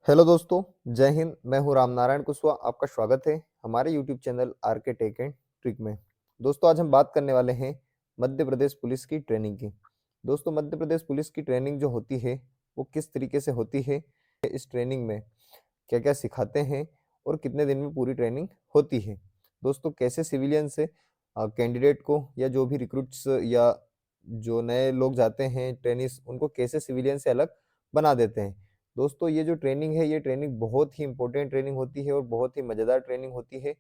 Hello दोस्तों, जय हिंद। मैं हूं रामनारायण कुशवाहा। आपका स्वागत है हमारे YouTube channel RK tech and trick में। दोस्तों, आज हम बात करने वाले हैं मध्य प्रदेश पुलिस की ट्रेनिंग की। दोस्तों, मध्य प्रदेश पुलिस की ट्रेनिंग जो होती है वो किस तरीके से होती है, इस ट्रेनिंग में क्या क्या सिखाते हैं और कितने दिन में पूरी ट्रेनिंग होती है। दोस्तों, कैसे सिविलियन से कैंडिडेट को या जो भी रिक्रूट्स या जो नए लोग जाते हैं ट्रेनिस, उनको कैसे सिविलियन से अलग बना देते हैं। दोस्तों, ये जो ट्रेनिंग है, ये ट्रेनिंग बहुत ही इंपॉर्टेंट ट्रेनिंग होती है और बहुत ही मज़ेदार ट्रेनिंग होती है।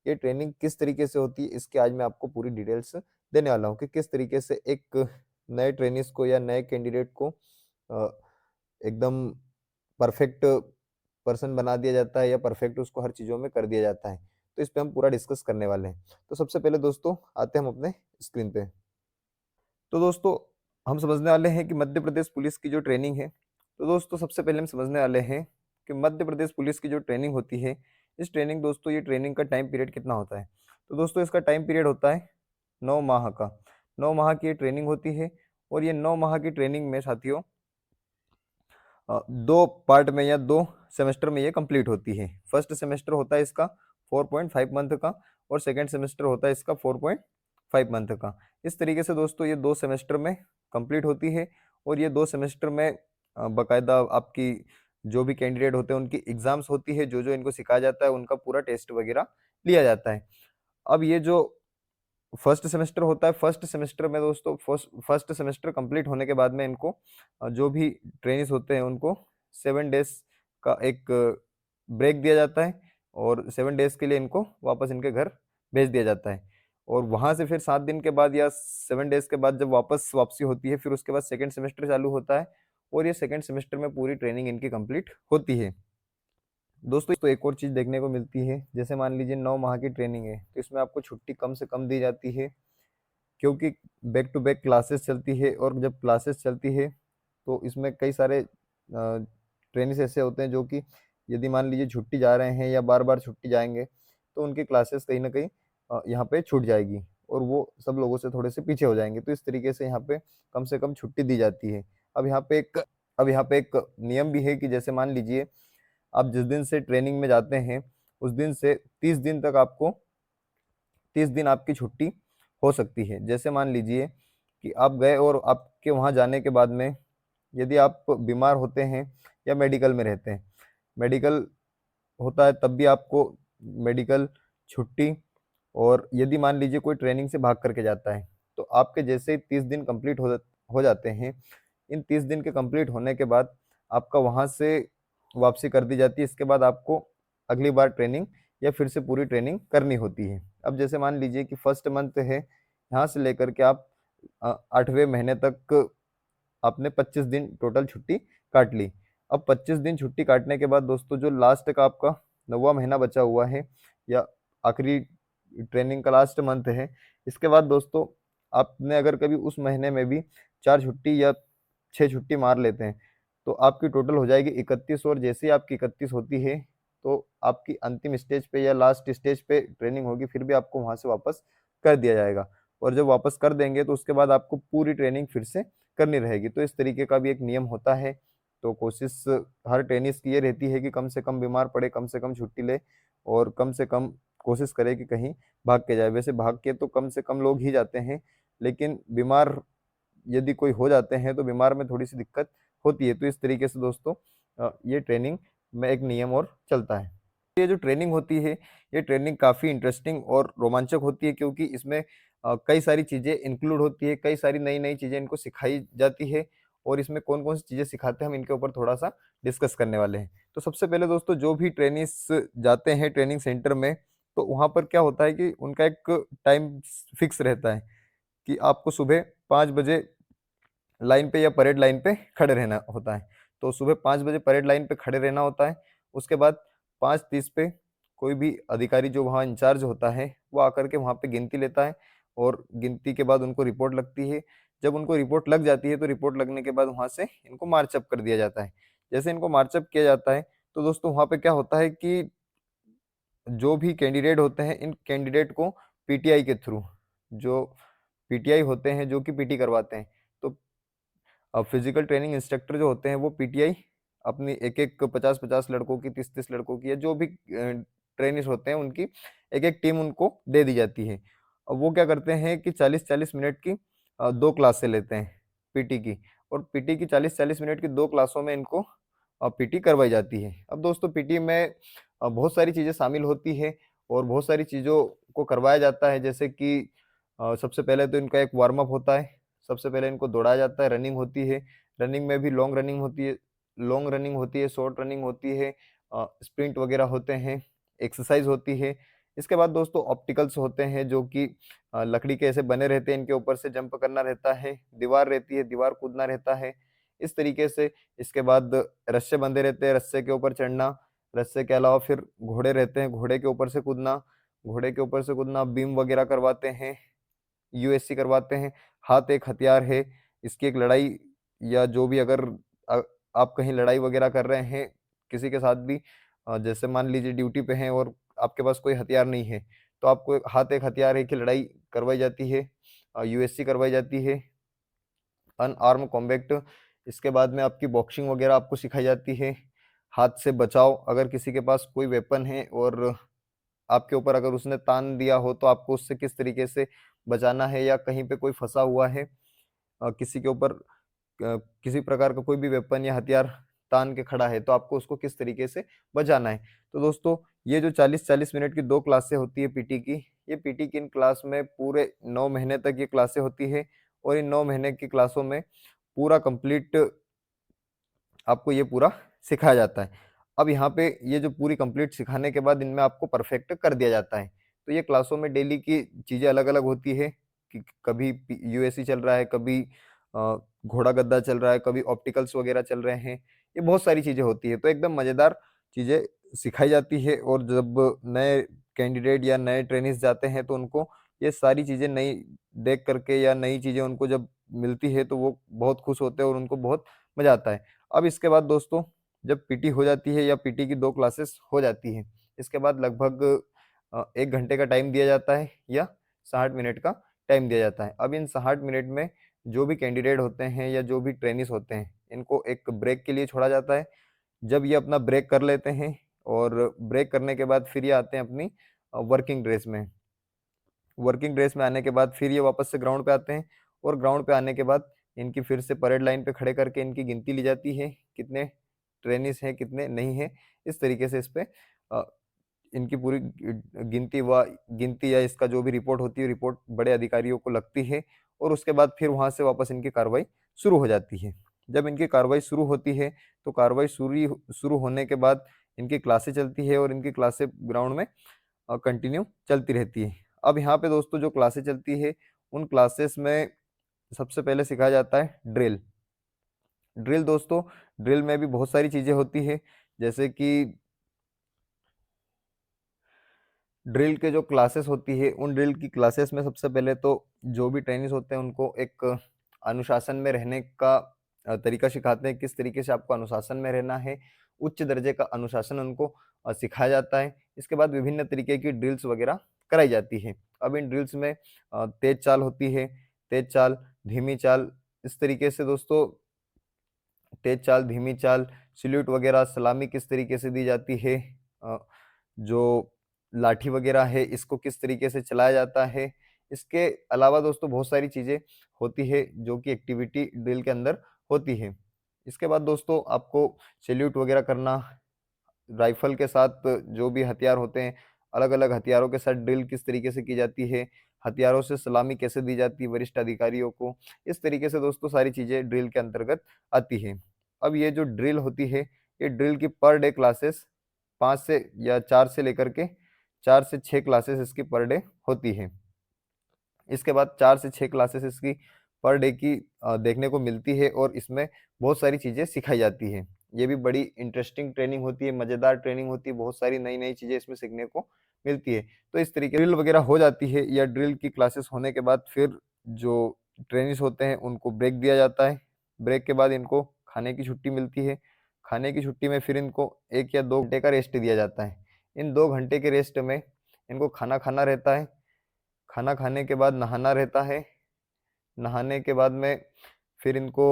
ये ट्रेनिंग किस तरीके से होती है, इसके आज मैं आपको पूरी डिटेल्स देने वाला हूँ कि किस तरीके से एक नए ट्रेनिस को या नए कैंडिडेट को अ, एकदम परफेक्ट पर्सन बना दिया जाता है या परफेक्ट उसको हर चीज़ों में कर दिया जाता है। तो इस पे हम पूरा डिस्कस करने वाले हैं। तो सबसे पहले दोस्तों आते हैं हम अपने स्क्रीन पे। तो दोस्तों, हम समझने वाले हैं कि मध्य प्रदेश पुलिस की जो ट्रेनिंग है, तो दोस्तों सबसे पहले हम समझने वाले हैं कि मध्य प्रदेश पुलिस की जो ट्रेनिंग होती है, इस ट्रेनिंग दोस्तों ये ट्रेनिंग का टाइम पीरियड कितना होता है। तो दोस्तों इसका टाइम पीरियड होता है 9 माह का। 9 माह की ये ट्रेनिंग होती है और ये 9 माह की ट्रेनिंग में साथियों 2 पार्ट में या 2 सेमेस्टर में ये कंप्लीट होती है। फर्स्ट सेमेस्टर होता है इसका 4.5 मंथ का और सेकंड सेमेस्टर होता है इसका 4.5 मंथ का। इस तरीके से दोस्तों ये 2 सेमेस्टर में कंप्लीट होती है और ये 2 सेमेस्टर में बाकायदा आपकी जो भी कैंडिडेट होते हैं उनकी एग्ज़ाम्स होती है, जो-जो इनको सिखाया जाता है उनका पूरा टेस्ट वगैरह लिया जाता है। अब ये जो फर्स्ट सेमेस्टर होता है, फर्स्ट सेमेस्टर में दोस्तों फर्स्ट सेमेस्टर कंप्लीट होने के बाद में इनको जो भी ट्रेनिस होते हैं उनको 7 डेज़ का एक ब्रेक दिया जाता है और 7 डेज़ के लिए इनको वापस इनके घर भेज दिया जाता है। और वहाँ से फिर 7 दिन के बाद या 7 डेज़ के बाद जब वापसी होती है, फिर उसके बाद सेकंड सेमेस्टर चालू होता है और ये सेकंड सेमेस्टर में पूरी ट्रेनिंग इनकी कंप्लीट होती है। दोस्तों तो एक और चीज़ देखने को मिलती है, जैसे मान लीजिए 9 माह की ट्रेनिंग है, तो इसमें आपको छुट्टी कम से कम दी जाती है, क्योंकि बैक टू बैक क्लासेस चलती है और जब क्लासेस चलती है तो इसमें कई सारे ट्रेनिंग्स ऐसे होते हैं जो कि यदि मान लीजिए छुट्टी जा रहे हैं या बार-बार छुट्टी जाएँगे, तो उनकी क्लासेस कहीं न कहीं यहाँ पे छूट जाएगी और वो सब लोगों से थोड़े से पीछे हो जाएँगे। तो इस तरीके से यहाँ पे कम से कम छुट्टी दी जाती है। अब यहाँ पे एक अब यहाँ पे एक नियम भी है कि जैसे मान लीजिए आप जिस दिन से ट्रेनिंग में जाते हैं, उस दिन से 30 दिन तक आपको 30 दिन आपकी छुट्टी हो सकती है। जैसे मान लीजिए कि आप गए और आपके वहाँ जाने के बाद में यदि आप बीमार होते हैं या मेडिकल में रहते हैं, मेडिकल होता है तब भी आपको मेडिकल छुट्टी। और यदि मान लीजिए कोई ट्रेनिंग से भाग करके जाता है, तो आपके जैसे ही 30 दिन कंप्लीट हो जाते हैं, इन 30 दिन के कंप्लीट होने के बाद आपका वहाँ से वापसी कर दी जाती है। इसके बाद आपको अगली बार ट्रेनिंग या फिर से पूरी ट्रेनिंग करनी होती है। अब जैसे मान लीजिए कि फर्स्ट मंथ है, यहाँ से लेकर के आप 8वें महीने तक आपने 25 दिन टोटल छुट्टी काट ली। अब 25 दिन छुट्टी काटने के बाद दोस्तों जो लास्ट का आपका 9वाँ महीना बचा हुआ है या आखिरी ट्रेनिंग का लास्ट मंथ है, इसके बाद दोस्तों आपने अगर कभी उस महीने में भी 4 छुट्टी या 6 छुट्टी मार लेते हैं, तो आपकी टोटल हो जाएगी 31 और जैसे ही आपकी 31 होती है, तो आपकी अंतिम स्टेज पे या लास्ट स्टेज पे ट्रेनिंग होगी, फिर भी आपको वहाँ से वापस कर दिया जाएगा। और जब वापस कर देंगे तो उसके बाद आपको पूरी ट्रेनिंग फिर से करनी रहेगी। तो इस तरीके का भी एक नियम होता है। तो कोशिश हर टेनिस की ये रहती है कि कम से कम बीमार पड़े, कम से कम छुट्टी ले और कम से कम कोशिश करे कि कहीं भाग के जाए। वैसे भाग के तो कम से कम लोग ही जाते हैं, लेकिन बीमार यदि कोई हो जाते हैं तो बीमार में थोड़ी-सी दिक्कत होती है। तो इस तरीके से दोस्तों ये ट्रेनिंग में एक नियम और चलता है। ये जो ट्रेनिंग होती है, ये ट्रेनिंग काफ़ी इंटरेस्टिंग और रोमांचक होती है, क्योंकि इसमें कई सारी चीज़ें इंक्लूड होती है, कई सारी नई-नई चीज़ें इनको सिखाई जाती है और इसमें कौन-कौन सी चीज़ें सिखाते हैं, हम इनके ऊपर थोड़ा-सा डिस्कस करने वाले हैं। तो सबसे पहले दोस्तों जो भी ट्रेनिस जाते हैं ट्रेनिंग सेंटर में, तो वहाँ पर क्या होता है कि उनका एक टाइम फिक्स रहता है कि आपको सुबह 5 बजे लाइन पे या परेड लाइन पे खड़े रहना होता है। तो सुबह 5 बजे परेड लाइन पे खड़े रहना होता है। उसके बाद 5:30 पे कोई भी अधिकारी जो वहाँ इंचार्ज होता है, वो आकर के वहाँ पे गिनती लेता है और गिनती के बाद उनको रिपोर्ट लगती है। जब उनको रिपोर्ट लग जाती है, तो रिपोर्ट लगने के बाद वहाँ से इनको मार्च अप कर दिया जाता है। जैसे इनको मार्च अप किया जाता है, तो दोस्तों वहाँ पे क्या होता है कि जो भी कैंडिडेट होते हैं, इन कैंडिडेट को पीटीआई के थ्रू जो पीटीआई होते हैं, जो कि पीटी करवाते हैं। तो फिजिकल ट्रेनिंग इंस्ट्रक्टर जो होते हैं वो पीटीआई अपनी एक एक 50-50 लड़कों की, 30-30 लड़कों की, या जो भी ट्रेनिस होते हैं उनकी एक एक टीम उनको दे दी जाती है। और वो क्या करते हैं कि 40-40 मिनट की दो क्लासें लेते हैं पीटी की, और पीटी की 40-40 मिनट की दो क्लासों में इनको पीटी करवाई जाती है। अब दोस्तों पीटी में बहुत सारी चीज़ें शामिल होती है और बहुत सारी चीज़ों को करवाया जाता है, जैसे कि सबसे पहले तो इनका एक वार्म अप होता है। सबसे पहले इनको दौड़ाया जाता है, रनिंग होती है। रनिंग में भी लॉन्ग रनिंग होती है, शॉर्ट रनिंग होती है, स्प्रिंट वगैरह होते हैं, एक्सरसाइज होती है। इसके बाद दोस्तों ऑप्टिकल्स होते हैं जो कि लकड़ी के ऐसे बने रहते हैं, इनके ऊपर से जंप करना रहता है, दीवार रहती है, दीवार कूदना रहता है, इस तरीके से। इसके बाद रस्से बंधे रहते हैं, रस्से के ऊपर चढ़ना, रस्से के अलावा फिर घोड़े रहते हैं, घोड़े के ऊपर से कूदना, घोड़े के ऊपर से कूदना, बीम वगैरह करवाते हैं, यूएससी करवाते हैं। हाथ एक हथियार है, इसकी एक लड़ाई या जो भी अगर अ, आप कहीं लड़ाई वगैरह कर रहे हैं किसी के साथ भी, जैसे मान लीजिए ड्यूटी पे हैं और आपके पास कोई हथियार नहीं है, तो आपको हाथ एक हथियार है कि लड़ाई करवाई जाती है, यूएससी करवाई जाती है, अनआर्म कॉम्बैट। इसके बाद में आपकी बॉक्सिंग वगैरह आपको सिखाई जाती है। हाथ से बचाव, अगर किसी के पास कोई वेपन है और आपके ऊपर अगर उसने तान दिया हो तो आपको उससे किस तरीके से बचाना है, या कहीं पे कोई फंसा हुआ है किसी के ऊपर, किसी प्रकार का कोई भी वेपन या हथियार तान के खड़ा है तो आपको उसको किस तरीके से बचाना है। तो दोस्तों ये जो 40-40 मिनट की दो क्लासें होती है पीटी की, ये पीटी की इन क्लास में पूरे 9 महीने तक ये क्लासें होती है, और इन 9 महीने की क्लासों में पूरा कंप्लीट आपको ये पूरा सिखाया जाता है। अब यहाँ पे ये जो पूरी कंप्लीट सिखाने के बाद इनमें आपको परफेक्ट कर दिया जाता है। तो ये क्लासों में डेली की चीज़ें अलग-अलग होती है कि कभी यूएससी चल रहा है, कभी घोड़ा गद्दा चल रहा है, कभी ऑप्टिकल्स वगैरह चल रहे हैं। ये बहुत सारी चीज़ें होती है, तो एकदम मज़ेदार चीज़ें सिखाई जाती है, और जब नए कैंडिडेट या नए ट्रेनीज़ जाते हैं तो उनको ये सारी चीज़ें नई देख करके या नई चीज़ें उनको जब मिलती है तो वो बहुत खुश होते हैं और उनको बहुत मज़ा आता है। अब इसके बाद दोस्तों जब पीटी हो जाती है या पीटी की 2 क्लासेस हो जाती हैं, इसके बाद लगभग 1 घंटे का टाइम दिया जाता है या 60 मिनट का टाइम दिया जाता है। अब इन 60 मिनट में जो भी कैंडिडेट होते हैं या जो भी ट्रेनीज़ होते हैं, इनको एक ब्रेक के लिए छोड़ा जाता है। जब ये अपना ब्रेक कर लेते हैं और ब्रेक करने के बाद फिर ये आते हैं अपनी वर्किंग ड्रेस में। वर्किंग ड्रेस में आने के बाद फिर ये वापस से ग्राउंड पे आते हैं, और ग्राउंड पे आने के बाद इनकी फिर से परेड लाइन पे खड़े करके इनकी गिनती ली जाती है, कितने ट्रेनीज़ हैं, कितने नहीं हैं। इस तरीके से इस पे अ, इनकी पूरी गिनती या इसका जो भी रिपोर्ट होती है, रिपोर्ट बड़े अधिकारियों को लगती है, और उसके बाद फिर वहाँ से वापस इनकी कार्रवाई शुरू हो जाती है। जब इनकी कार्रवाई शुरू होती है, तो कार्रवाई शुरू होने के बाद इनकी क्लासें चलती है, और इनकी क्लासें ग्राउंड में कंटिन्यू चलती रहती है। अब यहाँ पे दोस्तों जो क्लासेस चलती है, उन क्लासेस में सबसे पहले सिखाया जाता है ड्रिल। ड्रिल दोस्तों, ड्रिल में भी बहुत सारी चीज़ें होती है, जैसे कि ड्रिल के जो क्लासेस होती है, उन ड्रिल की क्लासेस में सबसे पहले तो जो भी ट्रेनिंग्स होते हैं उनको एक अनुशासन में रहने का तरीका सिखाते हैं, किस तरीके से आपको अनुशासन में रहना है। उच्च दर्जे का अनुशासन उनको सिखाया जाता है। इसके बाद विभिन्न तरीके की ड्रिल्स वगैरह कराई जाती है। अब इन ड्रिल्स में तेज चाल होती है, तेज चाल, धीमी चाल, इस तरीके से दोस्तों तेज चाल, धीमी चाल, सैल्यूट वगैरह, सलामी किस तरीके से दी जाती है, अ, जो लाठी वगैरह है इसको किस तरीके से चलाया जाता है। इसके अलावा दोस्तों बहुत सारी चीज़ें होती है जो कि एक्टिविटी ड्रिल के अंदर होती है। इसके बाद दोस्तों आपको सैल्यूट वगैरह करना, राइफल के साथ जो भी हथियार होते हैं, अलग-अलग हथियारों के साथ ड्रिल किस तरीके से की जाती है, हथियारों से सलामी कैसे दी जाती है वरिष्ठ अधिकारियों को, इस तरीके से दोस्तों सारी चीज़ें ड्रिल के अंतर्गत आती हैं। अब ये जो ड्रिल होती है, ये ड्रिल की पर डे क्लासेस 5 से या 4 से लेकर के 4 से 6 क्लासेस इसकी पर डे होती है। इसके बाद 4 से 6 क्लासेस इसकी पर डे की देखने को मिलती है, और इसमें बहुत सारी चीज़ें सिखाई जाती हैं। ये भी बड़ी इंटरेस्टिंग ट्रेनिंग होती है, मज़ेदार ट्रेनिंग होती है, बहुत सारी नई-नई चीज़ें इसमें सीखने को मिलती है। तो इस तरीके ड्रिल वगैरह हो जाती है, या ड्रिल की क्लासेस होने के बाद फिर जो ट्रेनीज़ होते हैं उनको ब्रेक दिया जाता है। ब्रेक के बाद इनको खाने की छुट्टी मिलती है। खाने की छुट्टी में फिर इनको 1 या 2 घंटे का रेस्ट दिया जाता है। इन 2 घंटे के रेस्ट में इनको खाना खाना रहता है। खाना खाने के बाद नहाना रहता है। नहाने के बाद में फिर इनको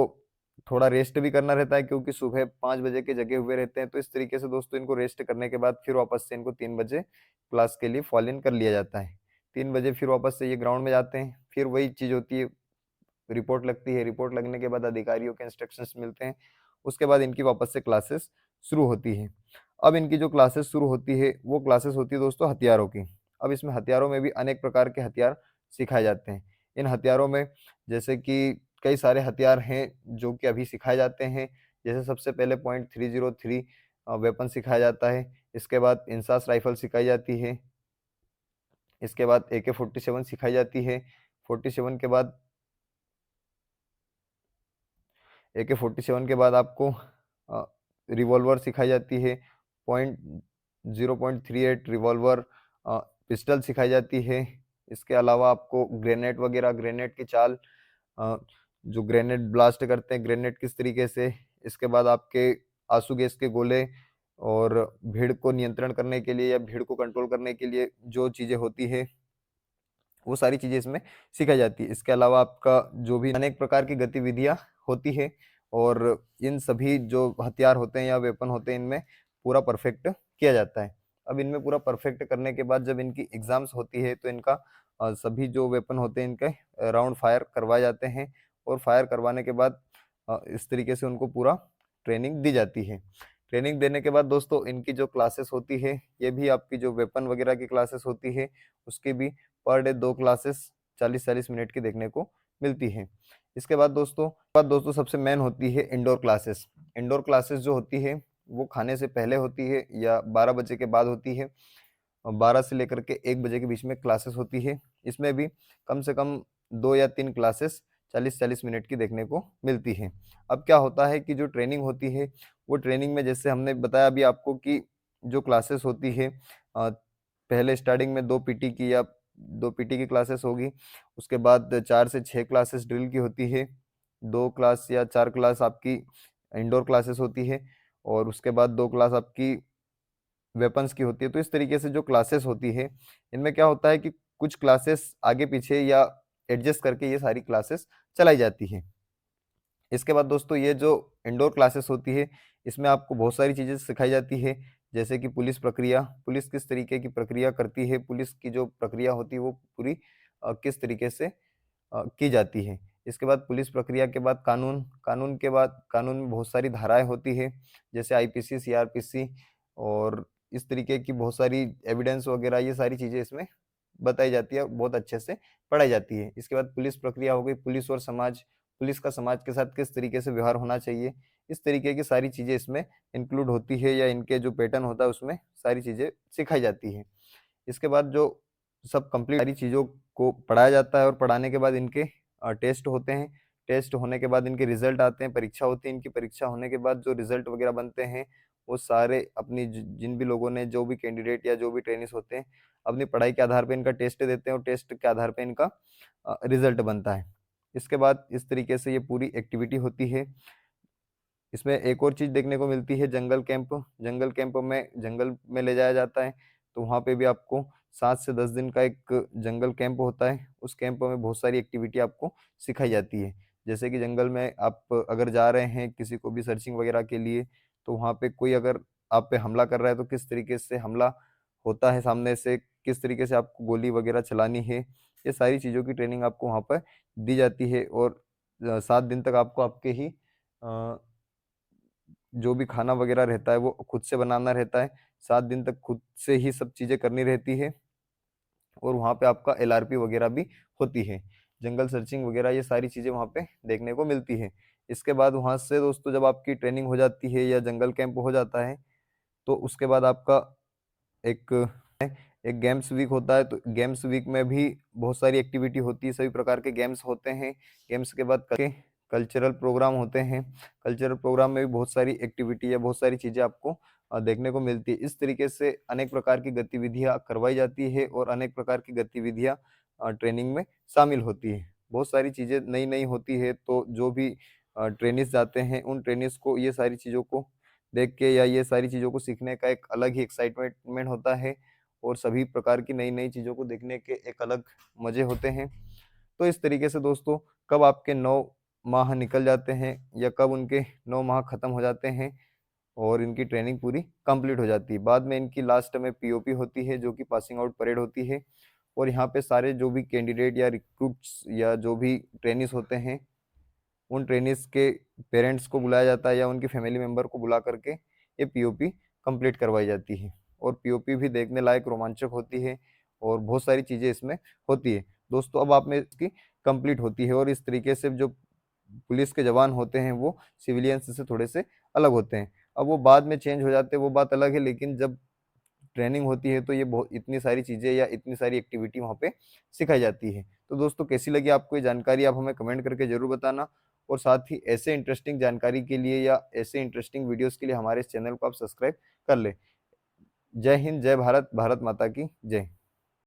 थोड़ा रेस्ट भी करना रहता है, क्योंकि सुबह 5 बजे के जगे हुए रहते हैं। तो इस तरीके से दोस्तों इनको रेस्ट करने के बाद फिर वापस से इनको 3 बजे क्लास के लिए फॉल इन कर लिया जाता है। 3 बजे फिर वापस से ये ग्राउंड में जाते हैं, फिर वही चीज होती है, रिपोर्ट लगती है। रिपोर्ट लगने के बाद अधिकारियों के इंस्ट्रक्शंस मिलते हैं। उसके बाद इनकी वापस से क्लासेस शुरू होती है। अब इनकी जो क्लासेस शुरू होती है वो क्लासेस होती है दोस्तों हथियारों की। अब इसमें हथियारों में भी अनेक प्रकार के हथियार सिखाए जाते हैं। इन हथियारों में जैसे कि कई सारे हथियार हैं जो कि अभी सिखाए जाते हैं। जैसे सबसे पहले .303 वेपन सिखाया जाता है। इसके बाद इंसास राइफल सिखाई जाती है। इसके बाद AK-47 सिखाई जाती है। 47 के बाद AK-47 के बाद आपको रिवॉल्वर सिखाई जाती है। पॉइंट 0.38 रिवॉल्वर, पिस्टल सिखाई जाती है। इसके अलावा आपको ग्रेनेड वगैरह, ग्रेनेड की चाल, अ, जो ग्रेनेड ब्लास्ट करते हैं, ग्रेनेड किस तरीके से। इसके बाद आपके आंसू गैस के गोले, और भीड़ को नियंत्रण करने के लिए या भीड़ को कंट्रोल करने के लिए जो चीज़ें होती है वो सारी चीज़ें इसमें सिखाई जाती है। इसके अलावा आपका जो भी अनेक प्रकार की गतिविधियाँ होती है, और इन सभी जो हथियार होते हैं या वेपन होते हैं इनमें पूरा परफेक्ट किया जाता है। अब इनमें पूरा परफेक्ट करने के बाद जब इनकी एग्जाम्स होती है तो इनका सभी जो वेपन होते हैं इनके राउंड फायर करवाए जाते हैं, और फायर करवाने के बाद इस तरीके से उनको पूरा ट्रेनिंग दी जाती है। ट्रेनिंग देने के बाद दोस्तों इनकी जो क्लासेस होती है, ये भी आपकी जो वेपन वगैरह की क्लासेस होती है उसकी भी पर डे 2 क्लासेस 40-40 मिनट की देखने को मिलती है। इसके बाद दोस्तों सबसे मेन होती है इंडोर क्लासेस। इंडोर क्लासेस जो होती है वो खाने से पहले होती है या 12 बजे के बाद होती है। और 12 से लेकर के 1 बजे के बीच में क्लासेस होती है। इसमें भी कम से कम 2 या 3 क्लासेस 40-40 मिनट की देखने को मिलती है। अब क्या होता है कि जो ट्रेनिंग होती है वो ट्रेनिंग में जैसे हमने बताया अभी आपको कि जो क्लासेस होती है, पहले स्टार्टिंग में 2 पीटी की या 2 पीटी की क्लासेस होगी। उसके बाद 4 से 6 क्लासेस ड्रिल की होती है। 2 क्लास या 4 क्लास आपकी इंडोर क्लासेस होती है, और उसके बाद 2 क्लास आपकी वेपन्स की होती है। तो इस तरीके से जो क्लासेस होती है इनमें क्या होता है कि कुछ क्लासेस आगे पीछे या एडजस्ट करके ये सारी क्लासेस चलाई जाती है। इसके बाद दोस्तों ये जो इंडोर क्लासेस होती है इसमें आपको बहुत सारी चीज़ें सिखाई जाती है। जैसे कि पुलिस प्रक्रिया, पुलिस किस तरीके की प्रक्रिया करती है, पुलिस की जो प्रक्रिया होती है वो पूरी किस तरीके से की जाती है। इसके बाद पुलिस प्रक्रिया के बाद कानून, कानून के बाद कानून में बहुत सारी धाराएं होती है, जैसे आईपीसी, सीआरपीसी, और इस तरीके की बहुत सारी एविडेंस वगैरह, ये सारी चीज़ें इसमें बताई जाती है, बहुत अच्छे से पढ़ाई जाती है। इसके बाद पुलिस प्रक्रिया हो गई, पुलिस और समाज, पुलिस का समाज के साथ किस तरीके से व्यवहार होना चाहिए, इस तरीके की सारी चीज़ें इसमें इंक्लूड होती है, या इनके जो पैटर्न होता है उसमें सारी चीज़ें सिखाई जाती है। इसके बाद जो सब कंप्लीट सारी चीज़ों को पढ़ाया जाता है, और पढ़ाने के बाद इनके टेस्ट होते हैं। टेस्ट होने के बाद इनके रिजल्ट आते हैं, परीक्षा होती है। इनकी परीक्षा होने के बाद जो रिजल्ट वगैरह बनते हैं वो सारे अपनी जिन भी लोगों ने, जो भी कैंडिडेट या जो भी ट्रेनिंग्स होते हैं, अपनी पढ़ाई के आधार पे इनका टेस्ट देते हैं, और टेस्ट के आधार पे इनका रिजल्ट बनता है। इसके बाद इस तरीके से ये पूरी एक्टिविटी होती है। इसमें एक और चीज़ देखने को मिलती है, जंगल कैंप। जंगल कैंप में जंगल में ले जाया जाता है, तो वहाँ पे भी आपको 7 से 10 दिन का एक जंगल कैंप होता है। उस कैंप में बहुत सारी एक्टिविटी आपको सिखाई जाती है। जैसे कि जंगल में आप अगर जा रहे हैं किसी को भी सर्चिंग वगैरह के लिए, तो वहाँ पे कोई अगर आप पे हमला कर रहा है तो किस तरीके से हमला होता है सामने से, किस तरीके से आपको गोली वगैरह चलानी है, ये सारी चीज़ों की ट्रेनिंग आपको वहाँ पर दी जाती है। और 7 दिन तक आपको आपके ही जो भी खाना वगैरह रहता है वो खुद से बनाना रहता है। 7 दिन तक खुद से ही सब चीज़ें करनी रहती है, और वहाँ पे आपका एलआरपी वगैरह भी होती है। जंगल सर्चिंग वगैरह ये सारी चीज़ें वहाँ पे देखने को मिलती है। इसके बाद वहाँ से दोस्तों जब आपकी ट्रेनिंग हो जाती है या जंगल कैंप हो जाता है, तो उसके बाद आपका एक एक गेम्स वीक होता है। तो गेम्स वीक में भी बहुत सारी एक्टिविटी होती है, सभी प्रकार के गेम्स होते हैं। गेम्स के बाद कल्चरल प्रोग्राम होते हैं। कल्चरल प्रोग्राम में भी बहुत सारी एक्टिविटी या बहुत सारी चीज़ें आपको देखने को मिलती है। इस तरीके से अनेक प्रकार की गतिविधियाँ करवाई जाती है, और अनेक प्रकार की गतिविधियाँ ट्रेनिंग में शामिल होती है। बहुत सारी चीज़ें नई नई होती है, तो जो भी ट्रेनिस जाते हैं उन ट्रेनिस को ये सारी चीज़ों को देख के या ये सारी चीज़ों को सीखने का एक अलग ही एक्साइटमेंट होता है, और सभी प्रकार की नई नई चीज़ों को देखने के एक अलग मज़े होते हैं। तो इस तरीके से दोस्तों कब आपके 9 माह निकल जाते हैं या कब उनके 9 माह खत्म हो जाते हैं और इनकी ट्रेनिंग पूरी कंप्लीट हो जाती है। बाद में इनकी लास्ट में पीओपी होती है जो कि पासिंग आउट परेड होती है। और यहाँ पे सारे जो भी कैंडिडेट या रिक्रूट्स या जो भी ट्रेनिस होते हैं उन ट्रेनिस के पेरेंट्स को बुलाया जाता है या उनकी फैमिली मेंबर को बुला करके ये पीओपी कंप्लीट करवाई जाती है। और पीओपी भी देखने लायक रोमांचक होती है और बहुत सारी चीज़ें इसमें होती है। दोस्तों अब आप में इसकी कंप्लीट होती है और इस तरीके से जो पुलिस के जवान होते हैं वो सिविलियंस से थोड़े से अलग होते हैं। अब वो बाद में चेंज हो जाते हैं वो बात अलग है, लेकिन जब ट्रेनिंग होती है तो ये बहुत इतनी सारी चीज़ें या इतनी सारी एक्टिविटी वहाँ पे सिखाई जाती है। तो दोस्तों कैसी लगी आपको ये जानकारी, आप हमें कमेंट करके ज़रूर बताना। और साथ ही ऐसे इंटरेस्टिंग जानकारी के लिए या ऐसे इंटरेस्टिंग वीडियोस के लिए हमारे इस चैनल को आप सब्सक्राइब कर लें। जय हिंद, जय भारत, भारत माता की जय।